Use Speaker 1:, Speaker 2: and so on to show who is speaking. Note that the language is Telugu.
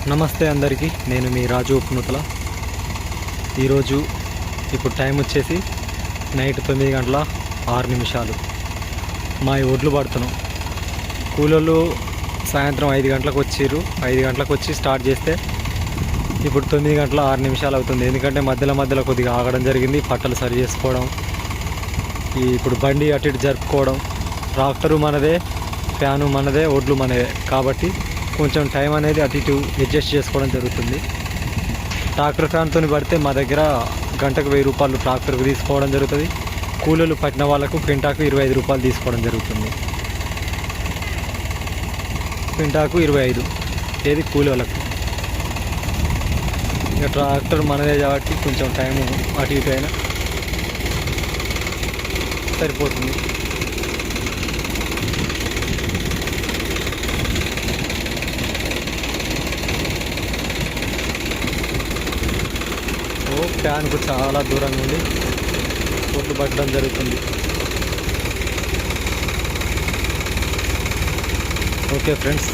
Speaker 1: నమస్తే అందరికీ, నేను మీ రాజు ఉప్నూతల. ఈరోజు ఇప్పుడు టైం వచ్చేసి నైట్ 9:06. మా ఒడ్లు పడుతున్నాం. కూలోళ్ళు సాయంత్రం 5 గంటలకు వచ్చిర్రు. 5 గంటలకు వచ్చి స్టార్ట్ చేస్తే ఇప్పుడు 9:06 అవుతుంది. ఎందుకంటే మధ్యలో కొద్దిగా ఆగడం జరిగింది. పట్టలు సరి చేసుకోవడం, ఇప్పుడు బండి అటు ఇటు జరుపుకోవడం. ట్రాక్టరు మనదే, ఫ్యాను మనదే, ఒడ్లు మనదే కాబట్టి కొంచెం టైం అనేది అటు ఇటు అడ్జస్ట్ చేసుకోవడం జరుగుతుంది. ట్రాక్టర్ ఫ్యాన్తో పడితే మా దగ్గర గంటకు 1000 రూపాయలు ట్రాక్టర్కి తీసుకోవడం జరుగుతుంది. కూలీలు పట్టిన వాళ్ళకు క్వింటాకు 25 రూపాయలు తీసుకోవడం జరుగుతుంది. క్వింటాకు 25 ఏది కూలీలకు. ఇక ట్రాక్టర్ మనదే కాబట్టి కొంచెం టైము అటు ఇటు అయినా సరిపోతుంది. ఫ్యాన్కు చాలా దూరం నుండి ఒడ్లు పట్టడం జరుగుతుంది. Okay friends.